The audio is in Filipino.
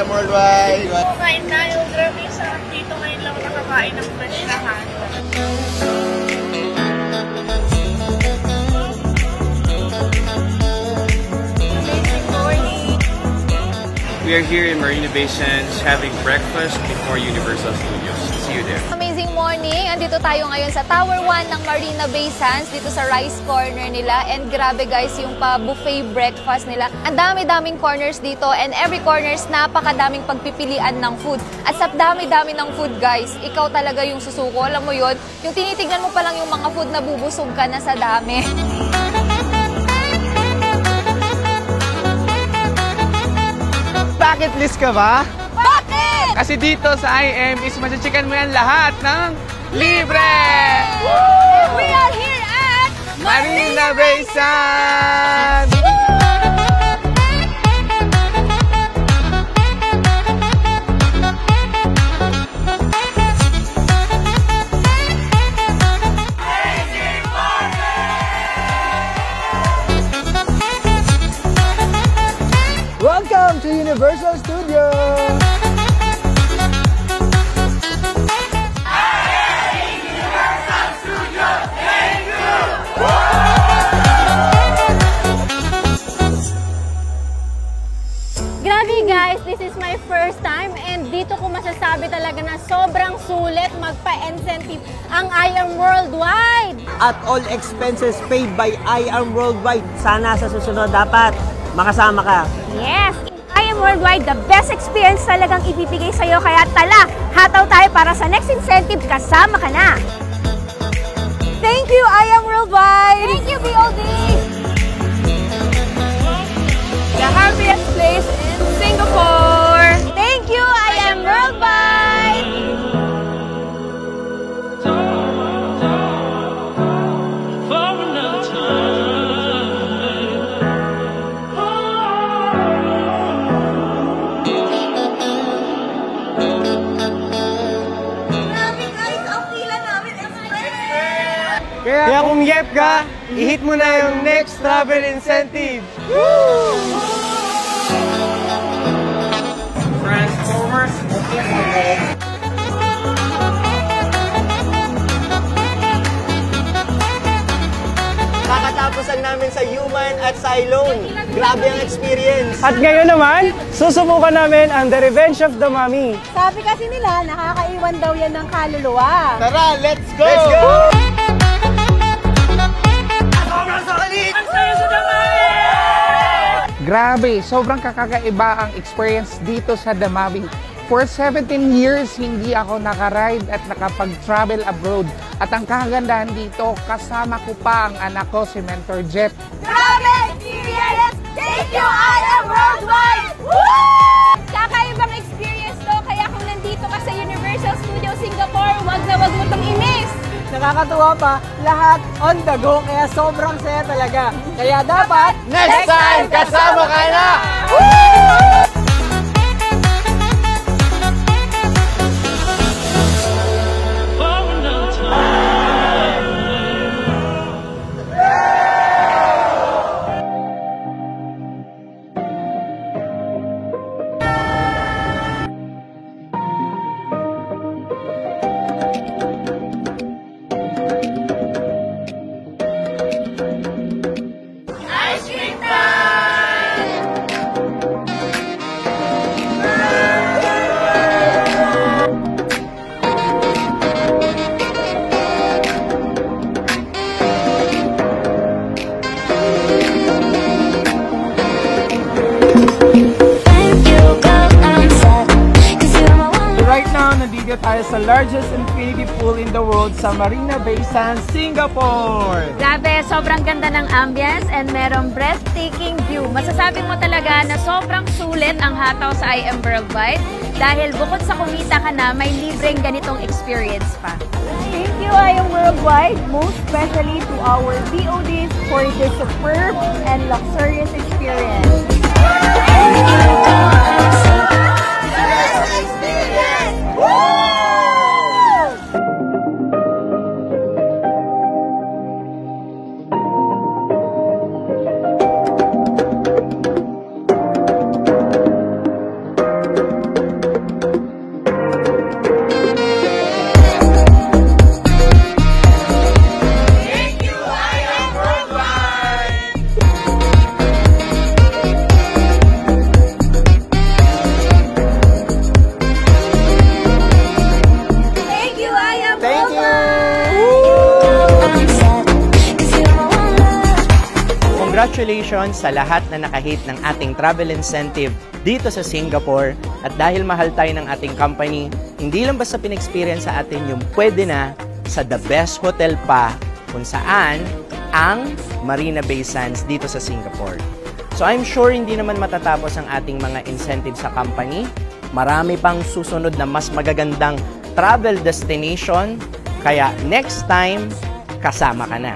am Worldwide! Kumain tayo, grabe sarap dito ngayon lang nakakain ng fresh na handa. We are here in Marina Bay Sands having breakfast before Universal Studios. See you there. Amazing morning! Andito tayo ngayon sa Tower 1 ng Marina Bay Sands, dito sa Rice Corner nila. And grabe guys, yung pa-buffet breakfast nila. Ang dami-daming corners dito and every corners napakadaming pagpipilian ng food. At sa dami-dami ng food guys, ikaw talaga yung susuko. Alam mo yon, yung tinitignan mo pa lang yung mga food na bubusog ka na sa dami. Bucket list ka ba? Bakit? Kasi dito sa IM is machichikan mo yan lahat ng libre! We are here at Marina Bay Sands! Welcome to Universal Studios! Grabe guys, this is my first time and dito ko masasabi talaga na sobrang sulit magpa-incentive ang I Am Worldwide. At all expenses paid by I Am Worldwide. Sana sa susunod dapat makasama ka. Yes, I Am Worldwide, the best experience talagang ibibigay sa'yo. Kaya tala, hataw tayo para sa next incentive, kasama ka na. Thank you, I Am Worldwide! Thank you, BOD! The happiest place in Singapore! Thank you, I Am Worldwide! Kaya kung yep ka, i-hit mo na yung next travel incentive! Transformers! Kakatapusan namin sa Human at Cylone. Grabe ang experience. At ngayon naman, susubukan namin ang The Revenge of the Mummy. Sabi kasi nila, nakakaiwan daw yan ng kaluluwa. Tara, let's go! Let's go! Grabe, sobrang kakaiba ang experience dito sa The Mummy. For 17 years, hindi ako nakaride at nakapag-travel abroad. At ang kagandahan dito, kasama ko pa ang anak ko, si Mentor Jet. Grabe experience! Thank you, I Am Worldwide! Kakaibang experience to, kaya kung nandito ka sa Universal Studios Singapore, wag na wag mo itong i-miss! Nakakatuwa pa, lahat on the go, kaya sobrang saya talaga. Kaya dapat, Next time, kasama ka na! nandito tayo sa largest infinity pool in the world sa Marina Bay Sands, Singapore. Grabe, sobrang ganda ng ambience and merong breathtaking view. Masasabi mo talaga na sobrang sulit ang hataw sa I Am Worldwide dahil bukod sa kumita ka na, may libreng ganitong experience pa. Thank you, I Am Worldwide, most especially to our BODs for this superb and luxurious experience. Congratulations sa lahat na nakahit ng ating travel incentive dito sa Singapore. At dahil mahal tayo ng ating company, hindi lang basta pinexperience sa atin yung pwede na sa the best hotel pa kung saan ang Marina Bay Sands dito sa Singapore. So I'm sure hindi naman matatapos ang ating mga incentives sa company. Marami pang susunod na mas magagandang travel destination. Kaya next time, kasama ka na.